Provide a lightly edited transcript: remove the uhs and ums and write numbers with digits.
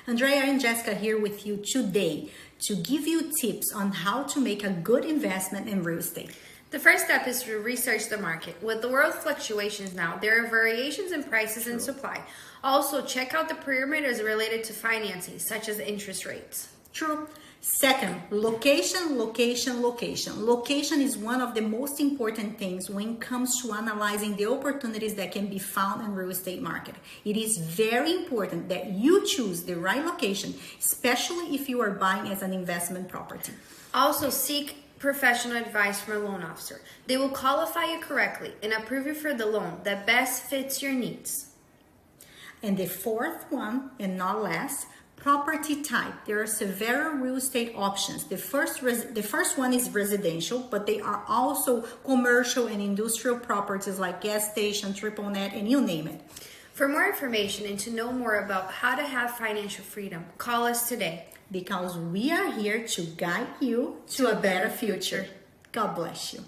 Andrea and Jessica here with you today to give you tips on how to make a good investment in real estate. The first step is to research the market. With the world fluctuations now, there are variations in prices and supply. Also, check out the parameters related to financing, such as interest rates. True. Second, location. Location is one of the most important things when it comes to analyzing the opportunities that can be found in real estate market. It is very important that you choose the right location, especially if you are buying as an investment property. Also, seek professional advice from a loan officer. They will qualify you correctly and approve you for the loan that best fits your needs. And the fourth one, and not last, property type. There are several real estate options. The first one is residential, but they are also commercial and industrial properties like gas station, triple net, and you name it. For more information and to know more about how to have financial freedom, call us today. Because we are here to guide you to a better future. God bless you.